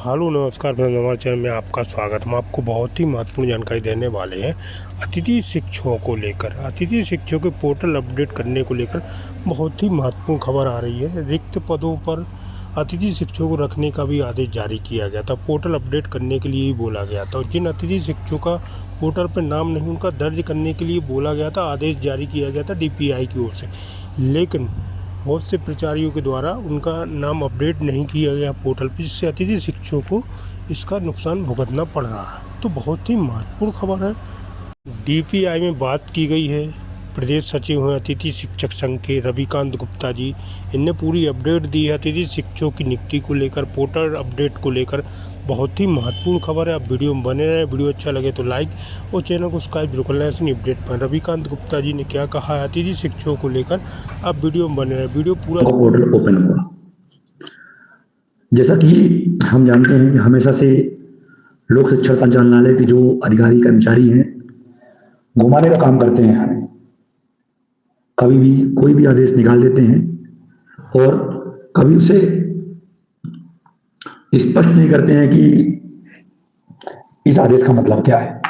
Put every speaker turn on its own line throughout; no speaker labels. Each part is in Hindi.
हेलो नमस्कार फ्रेंड्स, हमारे चैनल में आपका स्वागत। हम आपको बहुत ही महत्वपूर्ण जानकारी देने वाले हैं अतिथि शिक्षकों को लेकर। अतिथि शिक्षकों के पोर्टल अपडेट करने को लेकर बहुत ही महत्वपूर्ण खबर आ रही है। रिक्त पदों पर अतिथि शिक्षकों को रखने का भी आदेश जारी किया गया था। पोर्टल अपडेट करने के लिए ही बोला गया था और जिन अतिथि शिक्षकों का पोर्टल पर नाम नहीं, उनका दर्ज करने के लिए बोला गया था, आदेश जारी किया गया था DPI की ओर से। लेकिन बहुत से प्राचार्यों के द्वारा उनका नाम अपडेट नहीं किया गया पोर्टल पर, जिससे अतिथि शिक्षकों को इसका नुकसान भुगतना पड़ रहा है। तो बहुत ही महत्वपूर्ण खबर है। DPI में बात की गई है। प्रदेश सचिव हैं अतिथि शिक्षक संघ के रविकांत गुप्ता जी। इनने पूरी अपडेट दी है अतिथि शिक्षकों की नियुक्ति को लेकर, पोर्टल अपडेट को लेकर। बहुत ही महत्वपूर्ण खबर है। आप वीडियो में बने रहें। वीडियो अच्छा लगे तो लाइक और चैनल को सब्सक्राइब जरूर करना है। ऐसे अपडेट पाएं। रविकांत गुप्ता जी ने क्या कहा है अतिथि शिक्षकों को लेकर, आप वीडियो में बने रहें। वीडियो पूरा
पोर्टल ओपन हुआ। जैसा कि हम जानते हैं कि हमेशा से लोक शिक्षण संचालनालय के जो अधिकारी कर्मचारी हैं घुमाने का काम करते हैं। हमें कभी भी कोई भी आदेश निकाल देते हैं और कभी उसे स्पष्ट नहीं करते हैं कि इस आदेश का मतलब क्या है।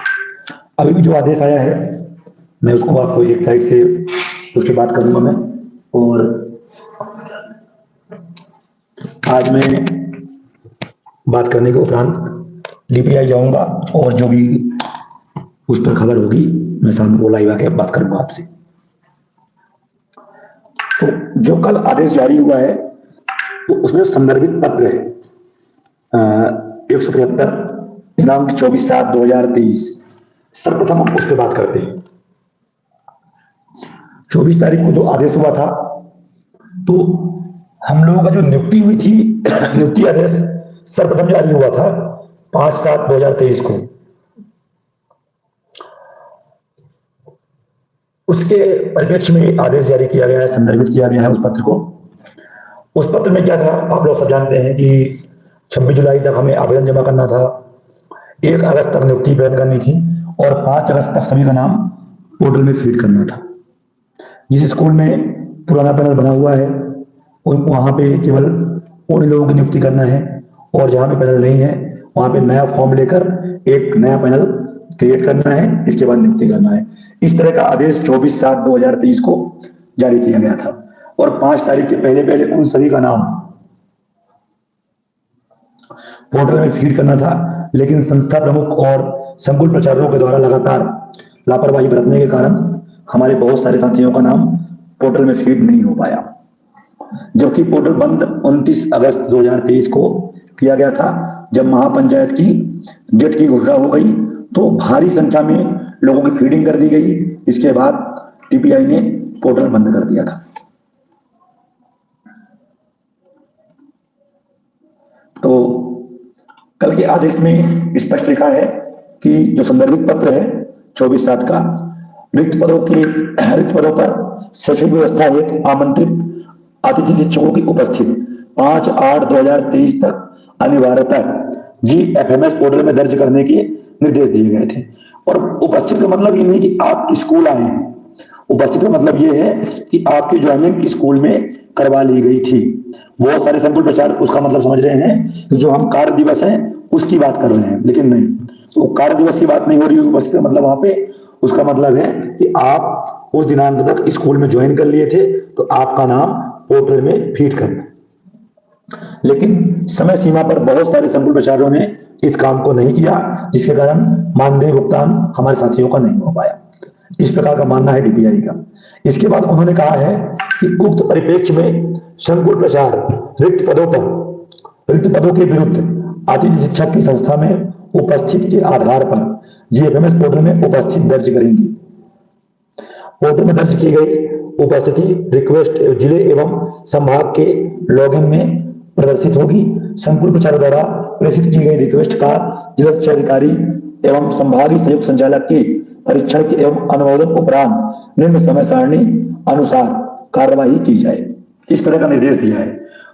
अभी भी जो आदेश आया है मैं उसको आपको एक साइड से उस पर बात करूंगा मैं, और आज मैं बात करने के उपरांत DPI जाऊंगा और जो भी उस पर खबर होगी मैं शाम को लाइव आके बात करूंगा आपसे। तो जो कल आदेश जारी हुआ है तो उसमें संदर्भित पत्र है 175 दिनांक 24/7/2023। सर्वप्रथम हम उस पर बात करते हैं। 24 तारीख को जो आदेश हुआ था तो हम लोगों का जो नियुक्ति हुई थी नियुक्ति आदेश सर्वप्रथम जारी हुआ था 5/7/2023 को। उसके परिप्रेक्ष्य में आदेश जारी किया गया है, संदर्भित किया गया है उस पत्र को। उस पत्र में क्या था आप लोग सब जानते हैं कि 26 जुलाई तक हमें आवेदन जमा करना था, 1 अगस्त तक नियुक्ति प्रदान करनी थी और 5 अगस्त तक सभी का नाम पोर्टल में फीड करना था। जिस स्कूल में पुराना पैनल बना हुआ है वहां पे केवल उन लोगों की नियुक्ति करना है और जहां पे पैनल नहीं है वहां पे नया फॉर्म लेकर एक नया पैनल क्रिएट करना है, इसके बाद नियुक्ति करना है। इस तरह का आदेश 24/7/2023 को जारी किया गया था और 5 तारीख के पहले पहले उन सभी का नाम पोर्टल में फीड करना था। लेकिन संस्था प्रमुख और संकुल प्राचार्यों के द्वारा लगातार लापरवाही बरतने के कारण हमारे बहुत सारे साथियों का नाम पोर्टल में फीड नहीं हो पाया, जबकि पोर्टल बंद 29 अगस्त 2023 को किया गया था। जब महापंचायत की डेट की घोषणा हो गई तो भारी संख्या में लोगों की फीडिंग कर दी गई। इसके बाद DPI ने पोर्टल बंद कर दिया था। तो कल के आदेश में स्पष्ट लिखा है कि जो संदर्भित पत्र है 24/7 का, रिक्त पदों पर शैक्षणिक व्यवस्था हेतु आमंत्रित अतिथि शिक्षकों की उपस्थिति 5/8/2023 तक अनिवार्यतः GFMS पोर्टल में दर्ज करने के निर्देश दिए गए थे। और उपस्थित का मतलब ये नहीं कि आप स्कूल आए हैं, उपस्थित का मतलब ये है कि आपकी ज्वाइनिंग स्कूल में करवा ली गई थी। बहुत सारे संकुल प्रचार उसका मतलब समझ रहे हैं कि जो हम कार्य दिवस है उसकी बात कर रहे हैं, लेकिन नहीं, तो कार्य दिवस की बात नहीं हो रही है। उपस्थित का मतलब वहां पे उसका मतलब है कि आप उस दिनांक तक स्कूल में ज्वाइन कर लिए थे तो आपका नाम पोर्टल में फीड करना। लेकिन समय सीमा पर बहुत सारे संकुल प्रचारों ने इस काम को नहीं किया, जिसके कारण मानदेय भुगतान हमारे साथियों का नहीं हो पाया। इस प्रकार का मानना है DPI का। इसके बाद उन्होंने कहा है कि उक्त परिप्रेक्ष्य में संकुल प्रचार रिक्त पदों के विरुद्ध अतिथि शिक्षक की संस्था में उपस्थित के आधार पर GFMS पोर्टल में उपस्थित दर्ज करेंगी। पोर्टल में दर्ज की गई उपस्थिति रिक्वेस्ट जिले एवं संभाग के लॉगिन में प्रदर्शित होगी। संकुल प्रचार द्वारा प्रेषित की गई रिक्वेस्ट का जिला शिक्षा अधिकारी एवं संभागीय संयुक्त संचालक के परीक्षण के एवं अनुमोदन उपरांत निम्न समय सारणी अनुसार कार्यवाही की जाए, इस तरह का निर्देश दिया है।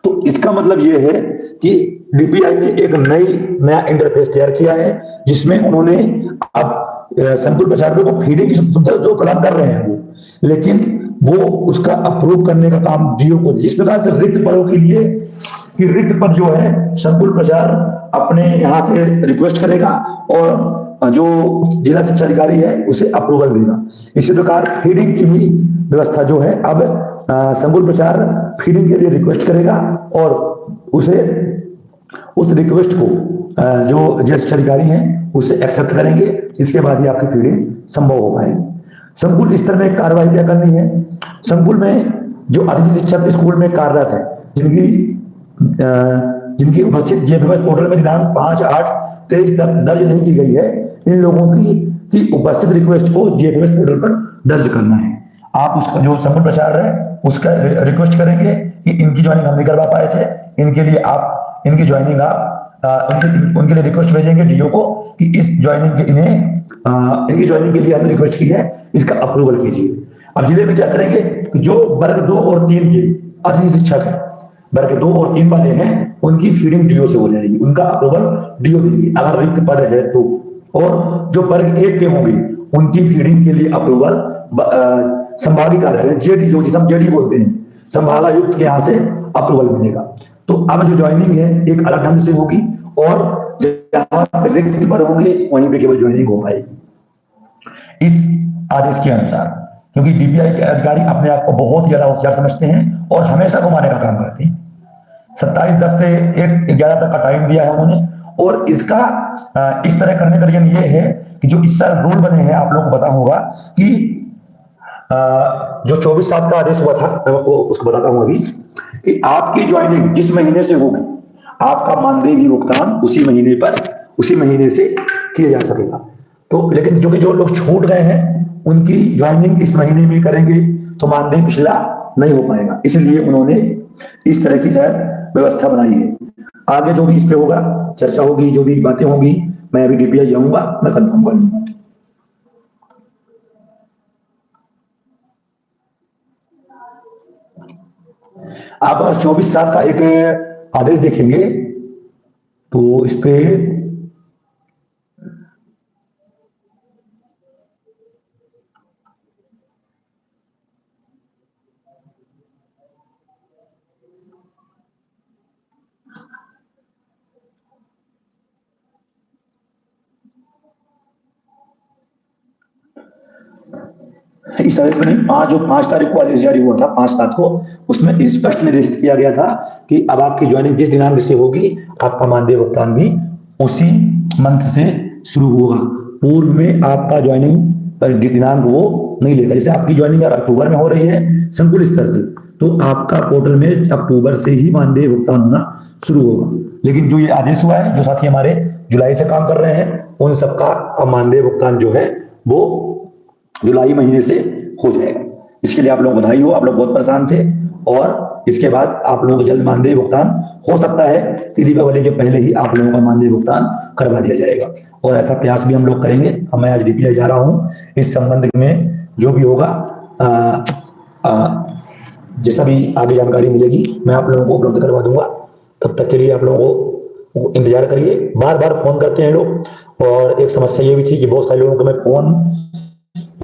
तो इसका मतलब यह है कि DPI ने एक नया इंटरफेस तैयार किया है, जिसमें उन्होंने अब संकुल प्रचारकों को फीडिंग की सुविधा तो प्रदान कर रहे हैं वो, लेकिन वो उसका अप्रूव करने का काम DO को, जिस प्रकार से रिक्त पदों के लिए कि रिक्त पद जो है संकुल प्रचार अपने यहाँ से रिक्वेस्ट करेगा और जो जिला शिक्षा अधिकारी है उसे अप्रूवल देगा। इसी प्रकार फीडिंग की भी व्यवस्था जो है अब संकुल प्रचार फीडिंग के लिए रिक्वेस्ट करेगा और उसे उस रिक्वेस्ट को जो जिला शिक्षा अधिकारी हैं उसे एक्सेप्ट करेंगे। इसके बाद ही आपकी फीडिंग संभव हो पाएगी। संकुल स्तर में कार्रवाई क्या करनी है? संकुल में जो अतिथि शिक्षक स्कूल में कार्यरत है, जिनकी उपस्थित जेएफएमएस पोर्टल में दिनांक 5/8/23 तक दर्ज नहीं की गई है, इन लोगों की उपस्थित रिक्वेस्ट को जेएफएमएस पोर्टल पर दर्ज करना है। आप उसका जो संकुल प्रचार है उसका रिक्वेस्ट करेंगे कि इनकी ज्वाइनिंग हम नहीं करवा पाए थे, इनके लिए आप इनकी ज्वाइनिंग उनके लिए रिक्वेस्ट भेजेंगे डीओ को कि इस ज्वाइनिंग के इनकी ज्वाइनिंग के लिए हमने रिक्वेस्ट की है, इसका अप्रूवल कीजिए। अब जिले में क्या करेंगे कि जो वर्ग 2 और 3 के अतिथि शिक्षक है, वर्ग 2 और 3 वाले हैं, उनकी फीडिंग डीओ से हो जाएगी, उनका अप्रूवल डीओ देंगे अगर रिक्त पद है तो। और जो वर्ग 1 के होंगे उनकी फीडिंग के लिए अप्रूवल संभागीय कार्यालय जेडी, जो जिसे हम जेडी बोलते हैं, संभागायुक्त के यहाँ से अप्रूवल मिलेगा। तो अब जो ज्वाइनिंग है एक अलग ढंग से होगी और जहां रिक्त पद होंगे वहीं पे केवल ज्वाइनिंग हो पाएगी इस आदेश के अनुसार। क्योंकि डीपीआई के अधिकारी अपने आप को बहुत ही ज्यादा होशियार समझते हैं और हमेशा घुमाने का काम करते हैं। 27/10 से 1/11 तक का टाइम दिया है उन्होंने और इसका इस तरह करने का रीजन ये है कि जो इस साल रूल बने हैं, आप लोगों को पता होगा कि जो 24/7 का आदेश हुआ था, मैं आपको उसको बताता हूं अभी, कि आपकी ज्वाइनिंग जिस महीने से होगी आपका मानदेय भी भुगतान उसी महीने से किया जा सकेगा। तो लेकिन जो लोग छूट गए हैं उनकी ज्वाइनिंग इस महीने में करेंगे तो मानदेय पिछला नहीं हो पाएगा, इसलिए उन्होंने इस तरह की शायद व्यवस्था बनाई है। आगे जो भी इस पे होगा चर्चा होगी, जो भी बातें होंगी, मैं अभी डीपीआई जाऊंगा, मैं कंफर्म कर लूंगा। आप अगर 24/7 का एक आदेश देखेंगे तो इस पे इस आदेश में नहीं, 5 तारीख को आदेश जारी हुआ था, 5/7 को, उसमें स्पष्ट निर्देशित किया गया था कि अब आपकी ज्वाइनिंग जिस दिनांक से होगी आपका मानदेय भुगतान भी उसी मंथ से शुरू होगा। पूर्व में आपका ज्वाइनिंग दिनांक वो नहीं लेगा। जैसे आपकी ज्वाइनिंग अगर अक्टूबर में हो रही है संकुल स्तर से, तो आपका पोर्टल में अक्टूबर से ही मानदेय भुगतान होना शुरू होगा। लेकिन जो ये आदेश हुआ है, जो साथी हमारे जुलाई से काम कर रहे हैं, उन सबका मानदेय भुगतान जो है वो जुलाई महीने से हो जाएगा। इसके लिए आप लोग बधाई हो, आप लोग बहुत परेशान थे और इसके बाद आप लोगों को जल्द मानदेय भुगतान हो सकता है कि दीपावली के पहले ही आप लोगों का मानदेय भुगतान करवा दिया जाएगा और ऐसा प्रयास भी हम लोग करेंगे। अब मैं आज डीपीआई जा रहा हूं, इस संबंध में जो भी होगा जैसा भी आगे जानकारी मिलेगी मैं आप लोगों को उपलब्ध करवा दूंगा। तब तक के लिए आप लोगों को इंतजार करिए। बार बार फोन करते हैं लोग और एक समस्या ये भी थी कि बहुत सारे लोगों को मैं फोन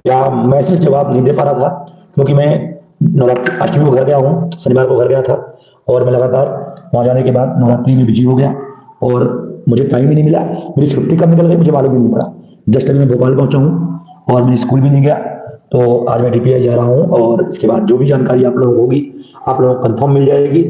या मैसेज जवाब नहीं दे पा रहा था, क्योंकि मैं नवरात्रि अष्टमी को घर गया हूँ, शनिवार को घर गया था और मैं लगातार वहां जाने के बाद नवरात्रि में बिजी हो गया और मुझे टाइम ही नहीं मिला। मेरी छुट्टी कब निकल गई मुझे मालूम ही नहीं पड़ा। जस्ट अभी मैं भोपाल पहुंचा हूँ और मैं स्कूल भी नहीं गया। तो आज मैं डीपीआई जा रहा हूँ और इसके बाद जो भी जानकारी आप लोगों को होगी आप लोगों को कंफर्म मिल जाएगी।